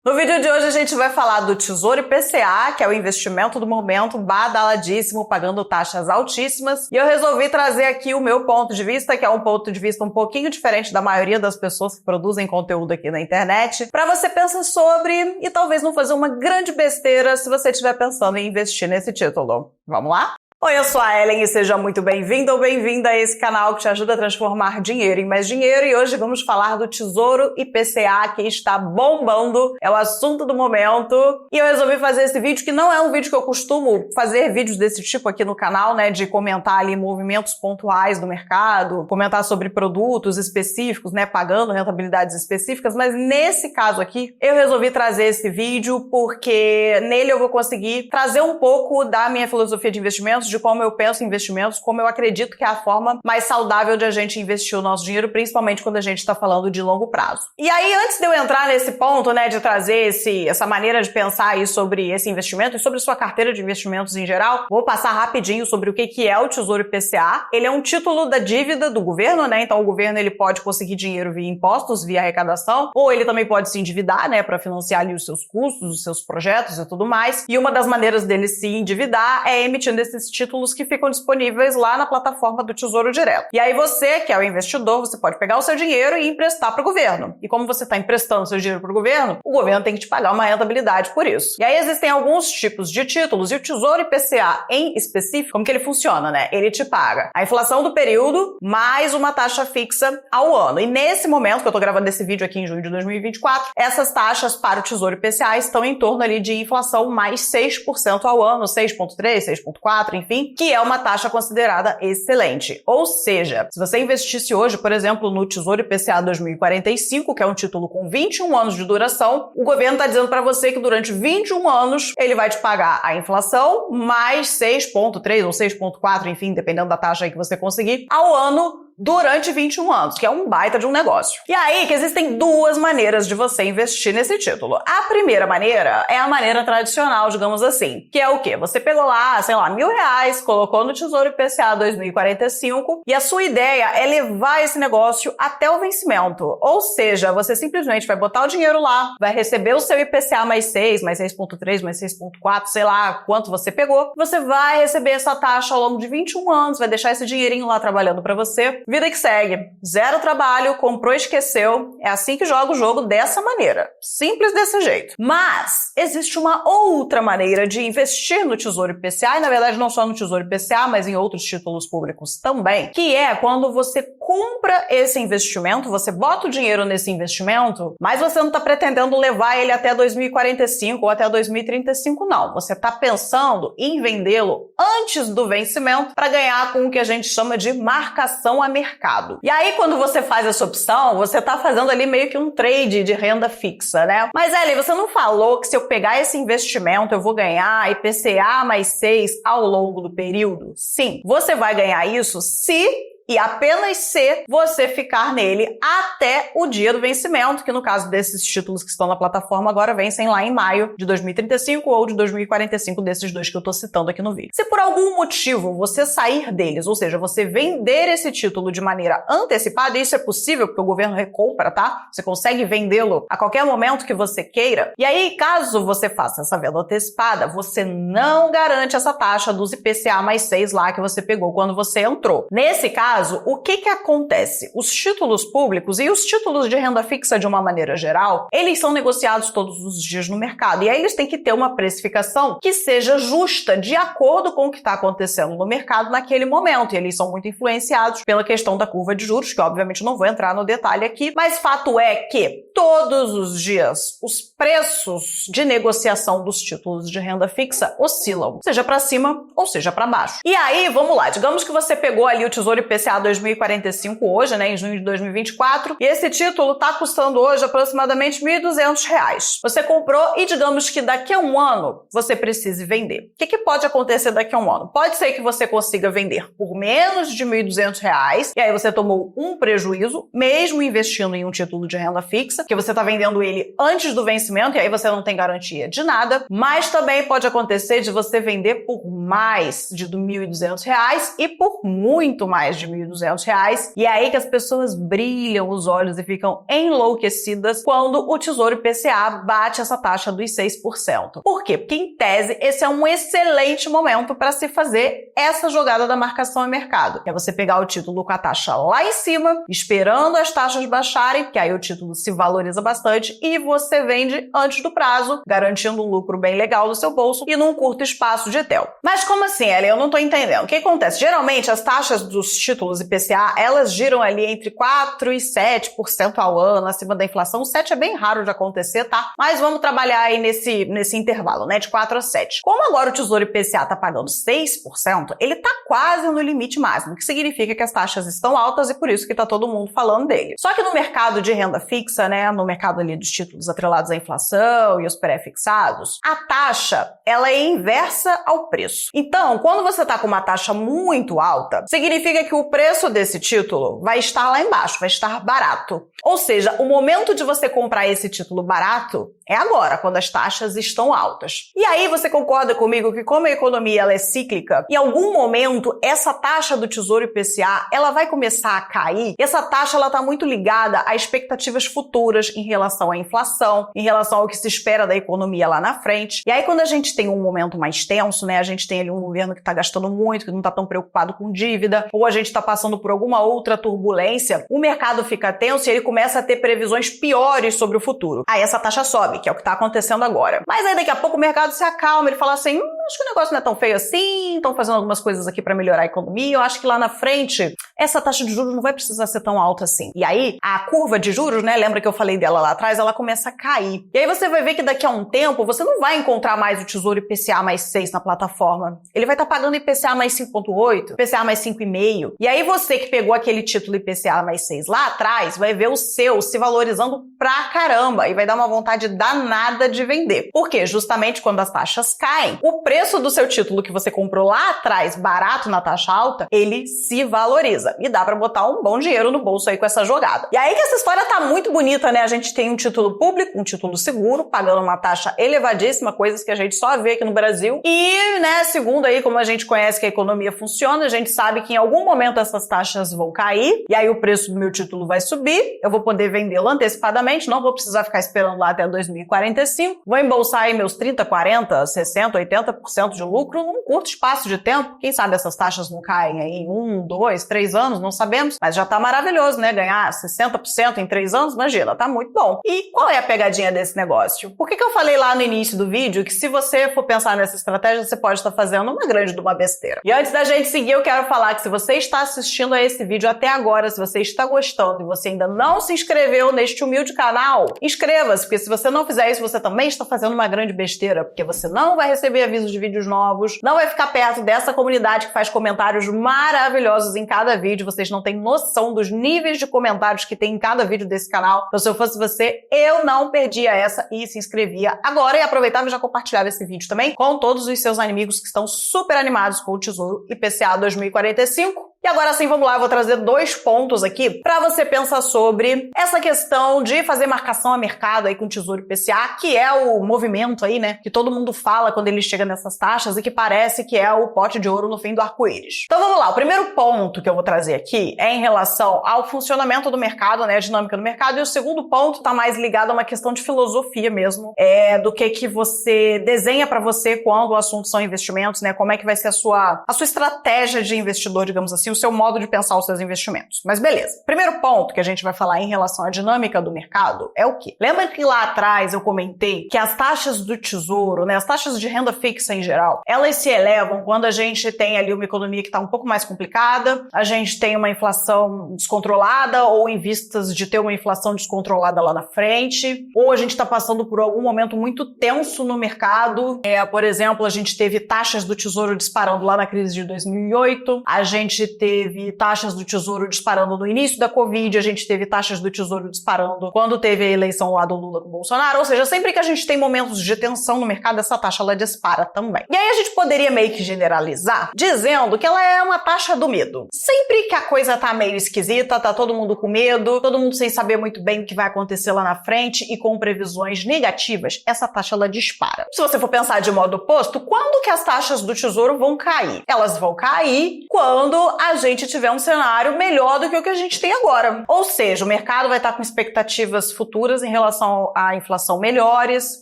No vídeo de hoje a gente vai falar do Tesouro IPCA, que é o investimento do momento badaladíssimo, pagando taxas altíssimas. E eu resolvi trazer aqui o meu ponto de vista, que é um ponto de vista um pouquinho diferente da maioria das pessoas que produzem conteúdo aqui na internet, para você pensar sobre e talvez não fazer uma grande besteira se você estiver pensando em investir nesse título. Vamos lá? Oi, eu sou a Ellen e seja muito bem-vindo ou bem-vinda a esse canal que te ajuda a transformar dinheiro em mais dinheiro, e hoje vamos falar do Tesouro IPCA, que está bombando, é o assunto do momento, e eu resolvi fazer esse vídeo, que não é um vídeo que eu costumo fazer vídeos desse tipo aqui no canal, né, de comentar ali movimentos pontuais do mercado, comentar sobre produtos específicos, né, pagando rentabilidades específicas, mas nesse caso aqui, eu resolvi trazer esse vídeo porque nele eu vou conseguir trazer um pouco da minha filosofia de investimentos, de como eu penso em investimentos, como eu acredito que é a forma mais saudável de a gente investir o nosso dinheiro, principalmente quando a gente está falando de longo prazo. E aí, antes de eu entrar nesse ponto, né, de trazer essa maneira de pensar aí sobre esse investimento e sobre sua carteira de investimentos em geral, vou passar rapidinho sobre o que é o Tesouro IPCA. Ele é um título da dívida do governo, né, então o governo ele pode conseguir dinheiro via impostos, via arrecadação, ou ele também pode se endividar, né, para financiar ali os seus custos, os seus projetos e tudo mais. E uma das maneiras dele se endividar é emitindo esses títulos que ficam disponíveis lá na plataforma do Tesouro Direto. E aí você, que é o investidor, você pode pegar o seu dinheiro e emprestar para o governo. E como você está emprestando seu dinheiro para o governo tem que te pagar uma rentabilidade por isso. E aí existem alguns tipos de títulos, e o Tesouro IPCA em específico, como que ele funciona, né? Ele te paga a inflação do período mais uma taxa fixa ao ano. E nesse momento, que eu tô gravando esse vídeo aqui em junho de 2024, essas taxas para o Tesouro IPCA estão em torno ali de inflação mais 6% ao ano, 6,3%, 6,4%, enfim, que é uma taxa considerada excelente. Ou seja, se você investisse hoje, por exemplo, no Tesouro IPCA 2045, que é um título com 21 anos de duração, o governo está dizendo para você que durante 21 anos ele vai te pagar a inflação mais 6,3 ou 6,4, enfim, dependendo da taxa aí que você conseguir, ao ano durante 21 anos, que é um baita de um negócio. E aí que existem duas maneiras de você investir nesse título. A primeira maneira é a maneira tradicional, digamos assim, que é o quê? Você pegou lá, sei lá, R$1.000, colocou no Tesouro IPCA 2045 e a sua ideia é levar esse negócio até o vencimento. Ou seja, você simplesmente vai botar o dinheiro lá, vai receber o seu IPCA mais 6, mais 6,3, mais 6,4, sei lá quanto você pegou. Você vai receber essa taxa ao longo de 21 anos, vai deixar esse dinheirinho lá trabalhando para você. Vida que segue. Zero trabalho, comprou e esqueceu. É assim que joga o jogo, dessa maneira. Simples desse jeito. Mas existe uma outra maneira de investir no Tesouro IPCA, e na verdade não só no Tesouro IPCA, mas em outros títulos públicos também, que é quando você compra esse investimento, você bota o dinheiro nesse investimento, mas você não está pretendendo levar ele até 2045 ou até 2035, não. Você está pensando em vendê-lo antes do vencimento para ganhar com o que a gente chama de marcação a mercado. E aí, quando você faz essa opção, você está fazendo ali meio que um trade de renda fixa, né? Mas, Ellie, você não falou que se eu pegar esse investimento, eu vou ganhar IPCA mais 6 ao longo do período? Sim, você vai ganhar isso se e apenas se você ficar nele até o dia do vencimento, que no caso desses títulos que estão na plataforma agora vencem lá em maio de 2035 ou de 2045, desses dois que eu tô citando aqui no vídeo. Se por algum motivo você sair deles, ou seja, você vender esse título de maneira antecipada, e isso é possível porque o governo recompra, tá? Você consegue vendê-lo a qualquer momento que você queira. E aí, caso você faça essa venda antecipada, você não garante essa taxa dos IPCA mais 6 lá que você pegou quando você entrou. Nesse caso, o que acontece? Os títulos públicos e os títulos de renda fixa de uma maneira geral, eles são negociados todos os dias no mercado. E aí eles têm que ter uma precificação que seja justa, de acordo com o que está acontecendo no mercado naquele momento. E eles são muito influenciados pela questão da curva de juros, que obviamente não vou entrar no detalhe aqui, mas fato é que todos os dias os preços de negociação dos títulos de renda fixa oscilam, seja para cima ou seja para baixo. E aí, vamos lá, digamos que você pegou ali o Tesouro IPCA 2045 hoje, né, em junho de 2024, e esse título está custando hoje aproximadamente R$1.200. Você comprou e digamos que daqui a um ano você precise vender. O que pode acontecer daqui a um ano? Pode ser que você consiga vender por menos de R$1.200, e aí você tomou um prejuízo, mesmo investindo em um título de renda fixa, que você está vendendo ele antes do vencimento, e aí você não tem garantia de nada, mas também pode acontecer de você vender por mais de R$1.200 e por muito mais de R$2.200. E é aí que as pessoas brilham os olhos e ficam enlouquecidas quando o Tesouro IPCA bate essa taxa dos 6%. Por quê? Porque, em tese, esse é um excelente momento para se fazer essa jogada da marcação em mercado. É você pegar o título com a taxa lá em cima, esperando as taxas baixarem, porque aí o título se valoriza bastante, e você vende antes do prazo, garantindo um lucro bem legal no seu bolso e num curto espaço de tempo. Mas como assim, Ellen? Eu não tô entendendo. O que acontece? Geralmente, as taxas dos títulos IPCA, elas giram ali entre 4% e 7% ao ano, acima da inflação. O 7 é bem raro de acontecer, tá? Mas vamos trabalhar aí nesse intervalo, né? De 4 a 7. Como agora o Tesouro IPCA tá pagando 6%, ele tá quase no limite máximo, o que significa que as taxas estão altas e por isso que tá todo mundo falando dele. Só que no mercado de renda fixa, né? No mercado ali dos títulos atrelados à inflação e os pré-fixados, a taxa, ela é inversa ao preço. Então, quando você tá com uma taxa muito alta, significa que o preço desse título vai estar lá embaixo, vai estar barato. Ou seja, o momento de você comprar esse título barato é agora, quando as taxas estão altas. E aí você concorda comigo que como a economia ela é cíclica, em algum momento essa taxa do Tesouro IPCA, ela vai começar a cair. E essa taxa ela tá muito ligada a expectativas futuras em relação à inflação, em relação ao que se espera da economia lá na frente. E aí quando a gente tem um momento mais tenso, né, a gente tem ali um governo que tá gastando muito, que não tá tão preocupado com dívida, ou a gente tá passando por alguma outra turbulência, o mercado fica tenso e ele começa a ter previsões piores sobre o futuro. Aí essa taxa sobe, que é o que tá acontecendo agora. Mas aí daqui a pouco o mercado se acalma, ele fala assim, acho que o negócio não é tão feio assim, estão fazendo algumas coisas aqui para melhorar a economia, eu acho que lá na frente essa taxa de juros não vai precisar ser tão alta assim. E aí a curva de juros, né, lembra que eu falei dela lá atrás, ela começa a cair. E aí você vai ver que daqui a um tempo você não vai encontrar mais o Tesouro IPCA mais 6 na plataforma. Ele vai estar pagando IPCA mais 5,8, IPCA mais 5,5. E aí você que pegou aquele título IPCA mais 6 lá atrás, vai ver o seu se valorizando pra caramba e vai dar uma vontade danada de vender. Por quê? Justamente quando as taxas caem, o preço do seu título que você comprou lá atrás, barato na taxa alta, ele se valoriza. E dá pra botar um bom dinheiro no bolso aí com essa jogada. E aí que essa história tá muito bonita, né? A gente tem um título público, um título seguro, pagando uma taxa elevadíssima, coisas que a gente só vê aqui no Brasil. E, né, segundo aí, como a gente conhece que a economia funciona, a gente sabe que em algum momento essas taxas vão cair, e aí o preço do meu título vai subir, eu vou poder vendê-lo antecipadamente, não vou precisar ficar esperando lá até 2045, vou embolsar aí meus 30, 40, 60, 80% de lucro num curto espaço de tempo. Quem sabe essas taxas não caem aí em 1, 2, 3 anos, não sabemos, mas já tá maravilhoso, né? Ganhar 60% em 3 anos, imagina, tá muito bom. E qual é a pegadinha desse negócio? Por que eu falei lá no início do vídeo que se você for pensar nessa estratégia, você pode estar fazendo uma grande de uma besteira? E antes da gente seguir, eu quero falar que se você está assistindo a esse vídeo até agora, se você está gostando e você ainda não se inscreveu neste humilde canal, inscreva-se, porque se você não fizer isso, você também está fazendo uma grande besteira, porque você não vai receber avisos de vídeos novos, não vai ficar perto dessa comunidade que faz comentários maravilhosos em cada vídeo, vocês não têm noção dos níveis de comentários que tem em cada vídeo desse canal. Então, se eu fosse você, eu não perdia essa e se inscrevia agora e aproveitava e já compartilhava esse vídeo também com todos os seus amigos que estão super animados com o Tesouro IPCA 2045. E agora sim, vamos lá, eu vou trazer 2 pontos aqui para você pensar sobre essa questão de fazer marcação a mercado aí com o Tesouro IPCA, que é o movimento aí, né, que todo mundo fala quando ele chega nessas taxas e que parece que é o pote de ouro no fim do arco-íris. Então vamos lá, o primeiro ponto que eu vou trazer aqui é em relação ao funcionamento do mercado, né, a dinâmica do mercado, e o segundo ponto tá mais ligado a uma questão de filosofia mesmo, do que você desenha para você quando o assunto são investimentos, né, como é que vai ser a sua estratégia de investidor, digamos assim, o seu modo de pensar os seus investimentos. Mas beleza. Primeiro ponto que a gente vai falar em relação à dinâmica do mercado é o quê? Lembra que lá atrás eu comentei que as taxas do tesouro, né, as taxas de renda fixa em geral, elas se elevam quando a gente tem ali uma economia que está um pouco mais complicada, a gente tem uma inflação descontrolada ou em vistas de ter uma inflação descontrolada lá na frente, ou a gente está passando por algum momento muito tenso no mercado. Por exemplo, a gente teve taxas do tesouro disparando lá na crise de 2008, a gente teve taxas do tesouro disparando no início da Covid, a gente teve taxas do tesouro disparando quando teve a eleição lá do Lula com o Bolsonaro, ou seja, sempre que a gente tem momentos de tensão no mercado, essa taxa ela dispara também. E aí a gente poderia meio que generalizar dizendo que ela é uma taxa do medo. Sempre que a coisa tá meio esquisita, tá todo mundo com medo, todo mundo sem saber muito bem o que vai acontecer lá na frente e com previsões negativas, essa taxa ela dispara. Se você for pensar de modo oposto, quando que as taxas do tesouro vão cair? Elas vão cair quando a a gente tiver um cenário melhor do que o que a gente tem agora. Ou seja, o mercado vai estar com expectativas futuras em relação à inflação melhores,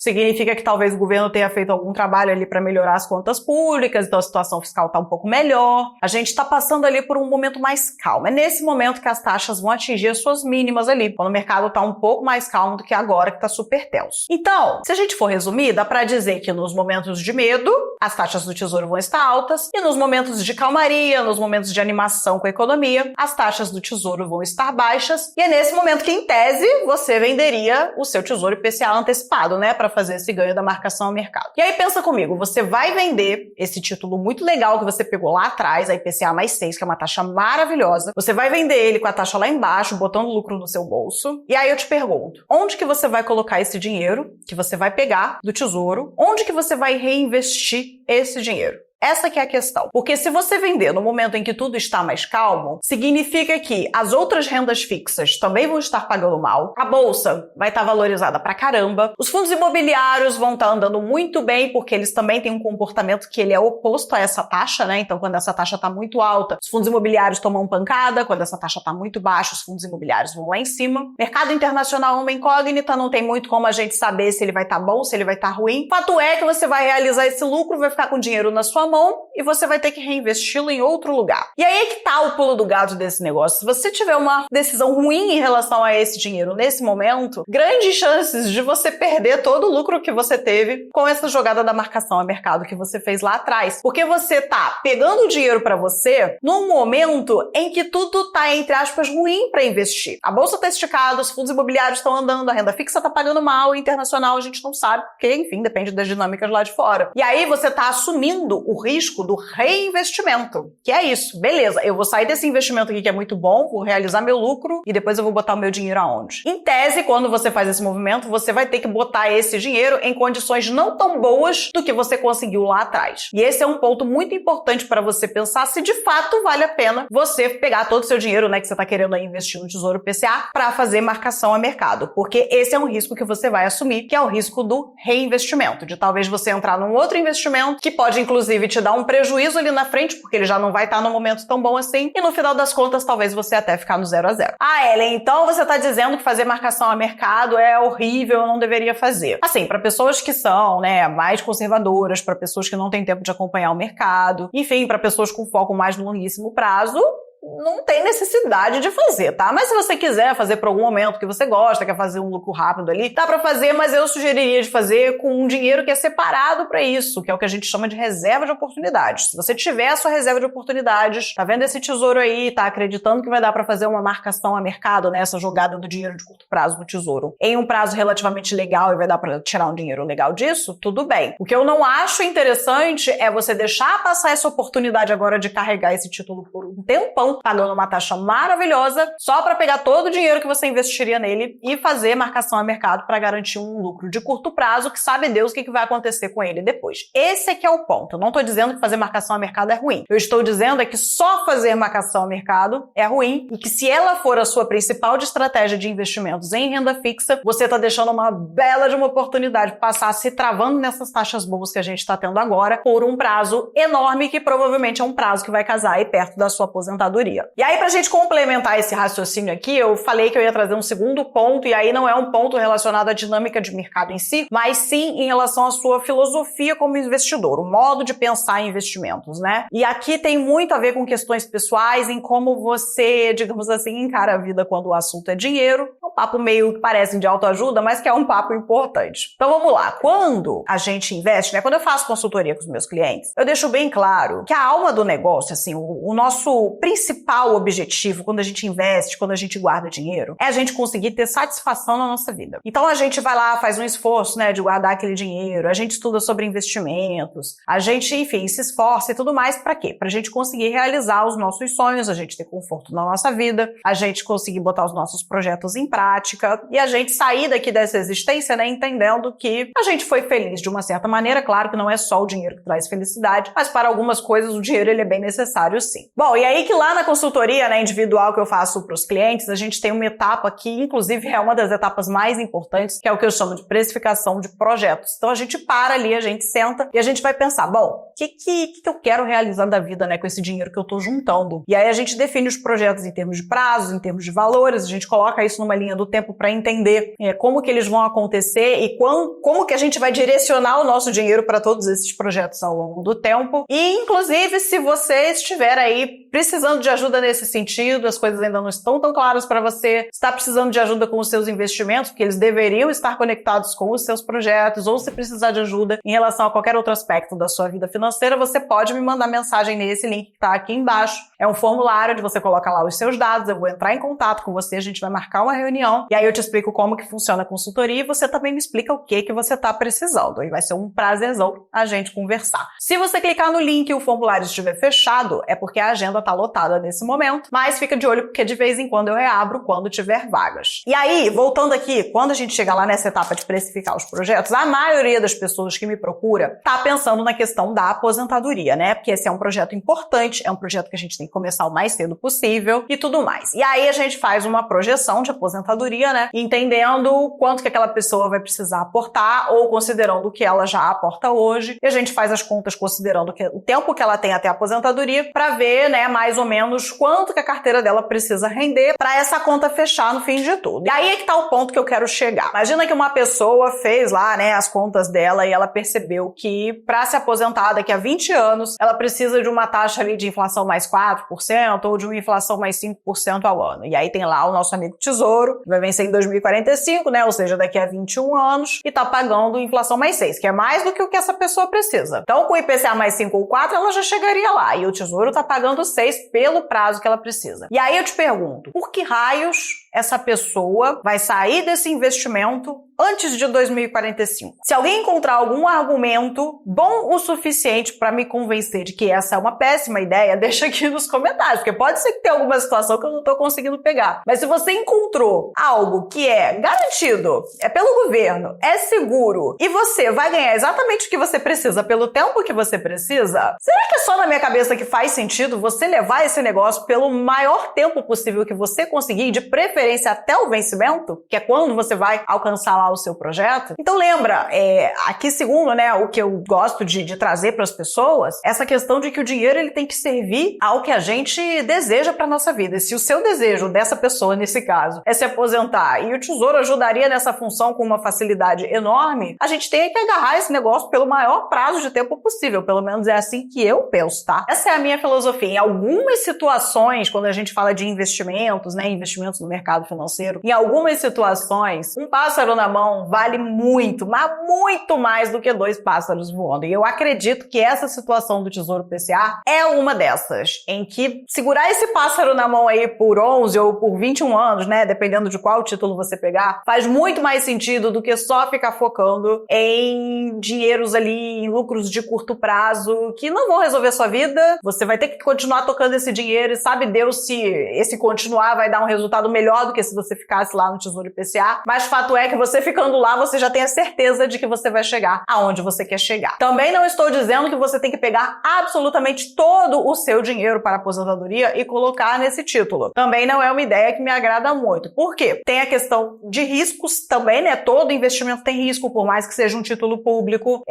significa que talvez o governo tenha feito algum trabalho ali para melhorar as contas públicas, então a situação fiscal está um pouco melhor. A gente está passando ali por um momento mais calmo. É nesse momento que as taxas vão atingir as suas mínimas ali, quando o mercado está um pouco mais calmo do que agora, que está super tenso. Então, se a gente for resumir, dá para dizer que nos momentos de medo, as taxas do Tesouro vão estar altas, e nos momentos de calmaria, nos momentos de animação com a economia, as taxas do Tesouro vão estar baixas, e é nesse momento que, em tese, você venderia o seu Tesouro IPCA antecipado, né, para fazer esse ganho da marcação ao mercado. E aí pensa comigo, você vai vender esse título muito legal que você pegou lá atrás, a IPCA mais 6, que é uma taxa maravilhosa, você vai vender ele com a taxa lá embaixo, botando lucro no seu bolso, e aí eu te pergunto, onde que você vai colocar esse dinheiro que você vai pegar do Tesouro? Onde que você vai reinvestir esse dinheiro? Essa que é a questão. Porque se você vender no momento em que tudo está mais calmo, significa que as outras rendas fixas também vão estar pagando mal, a bolsa vai estar valorizada pra caramba, os fundos imobiliários vão estar andando muito bem, porque eles também têm um comportamento que ele é oposto a essa taxa, né? Então, quando essa taxa está muito alta, os fundos imobiliários tomam pancada, quando essa taxa está muito baixa, os fundos imobiliários vão lá em cima. Mercado internacional é uma incógnita, não tem muito como a gente saber se ele vai estar bom, se ele vai estar ruim. Fato é que você vai realizar esse lucro, vai ficar com dinheiro na sua mão e você vai ter que reinvesti-lo em outro lugar. E aí é que tá o pulo do gato desse negócio. Se você tiver uma decisão ruim em relação a esse dinheiro nesse momento, grandes chances de você perder todo o lucro que você teve com essa jogada da marcação a mercado que você fez lá atrás. Porque você tá pegando o dinheiro para você num momento em que tudo tá, entre aspas, ruim para investir. A bolsa tá esticada, os fundos imobiliários estão andando, a renda fixa tá pagando mal, e internacional a gente não sabe, porque, enfim, depende das dinâmicas lá de fora. E aí você tá assumindo o risco do reinvestimento, que é isso. Beleza, eu vou sair desse investimento aqui que é muito bom, vou realizar meu lucro e depois eu vou botar o meu dinheiro aonde? Em tese, quando você faz esse movimento, você vai ter que botar esse dinheiro em condições não tão boas do que você conseguiu lá atrás. E esse é um ponto muito importante para você pensar se de fato vale a pena você pegar todo o seu dinheiro, né, que você está querendo aí investir no Tesouro IPCA para fazer marcação a mercado, porque esse é um risco que você vai assumir, que é o risco do reinvestimento, de talvez você entrar num outro investimento que pode inclusive te dar um prejuízo ali na frente, porque ele já não vai estar no momento tão bom assim, e no final das contas talvez você até ficar no 0 a 0. Ah, Ellen, então você está dizendo que fazer marcação a mercado é horrível, eu não deveria fazer. Assim, para pessoas que são, né, mais conservadoras, para pessoas que não têm tempo de acompanhar o mercado, enfim, para pessoas com foco mais no longuíssimo prazo, não tem necessidade de fazer, tá? Mas se você quiser fazer por algum momento que você gosta, quer fazer um lucro rápido ali, dá pra fazer, mas eu sugeriria de fazer com um dinheiro que é separado pra isso, que é o que a gente chama de reserva de oportunidades. Se você tiver a sua reserva de oportunidades, tá vendo esse tesouro aí, tá acreditando que vai dar pra fazer uma marcação a mercado, né, essa jogada do dinheiro de curto prazo no tesouro, em um prazo relativamente legal e vai dar pra tirar um dinheiro legal disso, tudo bem. O que eu não acho interessante é você deixar passar essa oportunidade agora de carregar esse título por um tempão, pagando uma taxa maravilhosa, só para pegar todo o dinheiro que você investiria nele e fazer marcação a mercado para garantir um lucro de curto prazo que sabe Deus o que vai acontecer com ele depois. Esse é que é o ponto. Eu não estou dizendo que fazer marcação a mercado é ruim. Eu estou dizendo é que só fazer marcação a mercado é ruim e que se ela for a sua principal estratégia de investimentos em renda fixa, você está deixando uma bela de uma oportunidade passar se travando nessas taxas boas que a gente está tendo agora por um prazo enorme que provavelmente é um prazo que vai casar aí perto da sua aposentadoria. E aí, pra gente complementar esse raciocínio aqui, eu falei que eu ia trazer um segundo ponto, e aí não é um ponto relacionado à dinâmica de mercado em si, mas sim em relação à sua filosofia como investidor, o modo de pensar em investimentos, né? E aqui tem muito a ver com questões pessoais, em como você, digamos assim, encara a vida quando o assunto é dinheiro. É um papo meio que parece de autoajuda, mas que é um papo importante. Então vamos lá. Quando a gente investe, né? Quando eu faço consultoria com os meus clientes, eu deixo bem claro que a alma do negócio, assim, o nosso principal objetivo quando a gente investe, quando a gente guarda dinheiro, é a gente conseguir ter satisfação na nossa vida. Então a gente vai lá, faz um esforço, né, de guardar aquele dinheiro, a gente estuda sobre investimentos, a gente, enfim, se esforça e tudo mais, pra quê? Pra gente conseguir realizar os nossos sonhos, a gente ter conforto na nossa vida, a gente conseguir botar os nossos projetos em prática e a gente sair daqui dessa existência, né, entendendo que a gente foi feliz de uma certa maneira. Claro que não é só o dinheiro que traz felicidade, mas para algumas coisas o dinheiro ele é bem necessário sim. Bom, e aí que lá na consultoria, né, individual que eu faço para os clientes, a gente tem uma etapa que, inclusive, é uma das etapas mais importantes, que é o que eu chamo de precificação de projetos. Então, a gente para ali, a gente senta e a gente vai pensar, bom, o que eu quero realizar da vida, né, com esse dinheiro que eu tô juntando? E aí a gente define os projetos em termos de prazos, em termos de valores, a gente coloca isso numa linha do tempo para entender como que eles vão acontecer e como que a gente vai direcionar o nosso dinheiro para todos esses projetos ao longo do tempo. E, inclusive, se você estiver aí precisando de ajuda nesse sentido, as coisas ainda não estão tão claras para você, está precisando de ajuda com os seus investimentos, porque eles deveriam estar conectados com os seus projetos, ou se precisar de ajuda em relação a qualquer outro aspecto da sua vida financeira, você pode me mandar mensagem nesse link que está aqui embaixo. É um formulário onde você coloca lá os seus dados, eu vou entrar em contato com você, a gente vai marcar uma reunião, e aí eu te explico como que funciona a consultoria e você também me explica o que você está precisando. E vai ser um prazerzão a gente conversar. Se você clicar no link e o formulário estiver fechado, é porque a agenda está lotada nesse momento, mas fica de olho porque de vez em quando eu reabro quando tiver vagas. E aí, voltando aqui, quando a gente chega lá nessa etapa de precificar os projetos, a maioria das pessoas que me procura tá pensando na questão da aposentadoria, né? Porque esse é um projeto importante, é um projeto que a gente tem que começar o mais cedo possível e tudo mais. E aí a gente faz uma projeção de aposentadoria, né? Entendendo quanto que aquela pessoa vai precisar aportar ou considerando o que ela já aporta hoje. E a gente faz as contas considerando o tempo que ela tem até a aposentadoria para ver, né, mais ou menos quanto que a carteira dela precisa render para essa conta fechar no fim de tudo. E aí é que tá o ponto que eu quero chegar. Imagina que uma pessoa fez lá, né, as contas dela e ela percebeu que para se aposentar daqui a 20 anos, ela precisa de uma taxa ali de inflação mais 4% ou de uma inflação mais 5% ao ano. E aí tem lá o nosso amigo Tesouro, que vai vencer em 2045, né, ou seja, daqui a 21 anos, e tá pagando inflação mais 6, que é mais do que o que essa pessoa precisa. Então, com o IPCA mais 5 ou 4, ela já chegaria lá. E o Tesouro tá pagando 6 pelo prazo que ela precisa. E aí eu te pergunto, por que raios essa pessoa vai sair desse investimento antes de 2045? Se alguém encontrar algum argumento bom o suficiente para me convencer de que essa é uma péssima ideia, deixa aqui nos comentários, porque pode ser que tenha alguma situação que eu não estou conseguindo pegar. Mas se você encontrou algo que é garantido, é pelo governo, é seguro, e você vai ganhar exatamente o que você precisa pelo tempo que você precisa, será que é só na minha cabeça que faz sentido você levar esse negócio pelo maior tempo possível que você conseguir, de preferência até o vencimento, que é quando você vai alcançar lá o seu projeto? Então lembra, aqui segundo, né, o que eu gosto de trazer para as pessoas, essa questão de que o dinheiro ele tem que servir ao que a gente deseja para nossa vida. E se o seu desejo dessa pessoa, nesse caso, é se aposentar e o Tesouro ajudaria nessa função com uma facilidade enorme, a gente tem que agarrar esse negócio pelo maior prazo de tempo possível. Pelo menos é assim que eu penso, tá? Essa é a minha filosofia. Em algumas situações, quando a gente fala de investimentos, né, investimentos no mercado financeiro, em algumas situações, um pássaro na mão vale muito, mas muito mais do que 2 pássaros voando. E eu acredito que essa situação do Tesouro PCA é uma dessas, em que segurar esse pássaro na mão aí por 11 ou por 21 anos, né, dependendo de qual título você pegar, faz muito mais sentido do que só ficar focando em dinheiros ali, em lucros de curto prazo, que não vão resolver sua vida. Você vai ter que continuar tocando esse dinheiro e sabe Deus se esse continuar vai dar um resultado melhor do que se você ficasse lá no Tesouro IPCA, mas fato é que você ficando lá, você já tem a certeza de que você vai chegar aonde você quer chegar. Também não estou dizendo que você tem que pegar absolutamente todo o seu dinheiro para a aposentadoria e colocar nesse título. Também não é uma ideia que me agrada muito. Por quê? Tem a questão de riscos também, né? Todo investimento tem risco, por mais que seja um título público.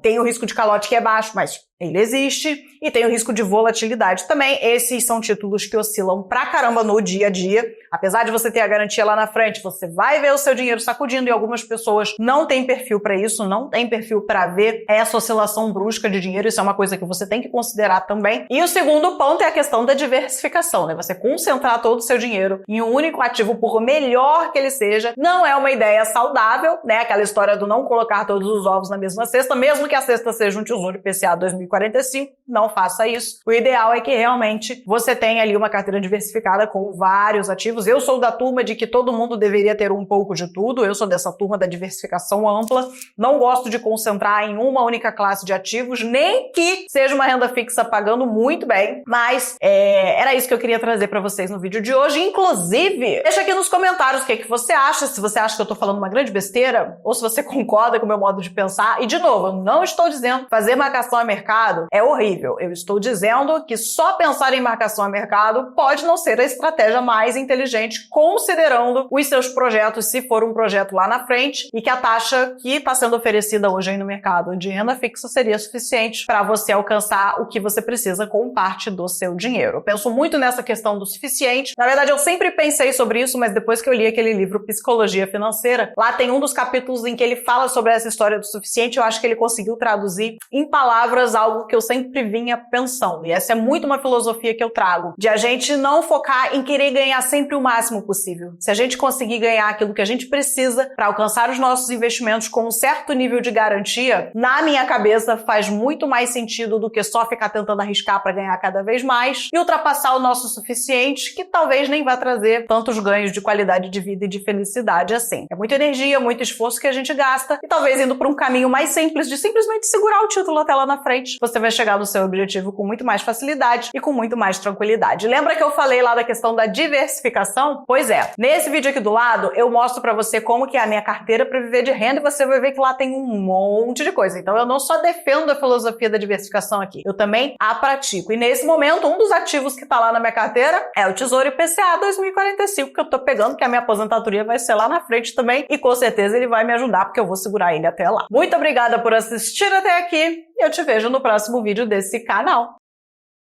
Tem o risco de calote que é baixo, mas ele existe, e tem o risco de volatilidade também. Esses são títulos que oscilam pra caramba no dia a dia. Apesar de você ter a garantia lá na frente, você vai ver o seu dinheiro sacudindo, e algumas pessoas não têm perfil para isso, não têm perfil para ver essa oscilação brusca de dinheiro. Isso é uma coisa que você tem que considerar também. E o segundo ponto é a questão da diversificação, né? Você concentrar todo o seu dinheiro em um único ativo, por melhor que ele seja, não é uma ideia saudável, né? Aquela história do não colocar todos os ovos na mesma cesta, mesmo que a cesta seja um Tesouro IPCA 2045, não faça isso. O ideal é que realmente você tenha ali uma carteira diversificada com vários ativos. Eu sou da turma de que todo mundo deveria ter um pouco de tudo. Eu sou dessa turma da diversificação ampla. Não gosto de concentrar em uma única classe de ativos, nem que seja uma renda fixa pagando muito bem. Mas era isso que eu queria trazer para vocês no vídeo de hoje. Inclusive, deixa aqui nos comentários o que é que você acha, se você acha que eu tô falando uma grande besteira, ou se você concorda com o meu modo de pensar. E, de novo, eu não estou dizendo fazer marcação a mercado mercado é horrível. Eu estou dizendo que só pensar em marcação a mercado pode não ser a estratégia mais inteligente, considerando os seus projetos, se for um projeto lá na frente, e que a taxa que está sendo oferecida hoje aí no mercado de renda fixa seria suficiente para você alcançar o que você precisa com parte do seu dinheiro. Eu penso muito nessa questão do suficiente. Na verdade, eu sempre pensei sobre isso, mas depois que eu li aquele livro Psicologia Financeira, lá tem um dos capítulos em que ele fala sobre essa história do suficiente. Eu acho que ele conseguiu traduzir em palavras algo que eu sempre vinha pensando. E essa é muito uma filosofia que eu trago, de a gente não focar em querer ganhar sempre o máximo possível. Se a gente conseguir ganhar aquilo que a gente precisa para alcançar os nossos investimentos com um certo nível de garantia, na minha cabeça faz muito mais sentido do que só ficar tentando arriscar para ganhar cada vez mais e ultrapassar o nosso suficiente, que talvez nem vá trazer tantos ganhos de qualidade de vida e de felicidade assim. É muita energia, muito esforço que a gente gasta e talvez indo por um caminho mais simples de simplesmente segurar o título até lá na frente, você vai chegar no seu objetivo com muito mais facilidade e com muito mais tranquilidade. Lembra que eu falei lá da questão da diversificação? Pois é, nesse vídeo aqui do lado eu mostro para você como que é a minha carteira para viver de renda e você vai ver que lá tem um monte de coisa. Então eu não só defendo a filosofia da diversificação aqui, eu também a pratico. E nesse momento, um dos ativos que tá lá na minha carteira é o Tesouro IPCA 2045, que eu tô pegando, que a minha aposentadoria vai ser lá na frente também, e com certeza ele vai me ajudar, porque eu vou segurar ele até lá. Muito obrigada por assistir até aqui, e eu te vejo no próximo vídeo desse canal.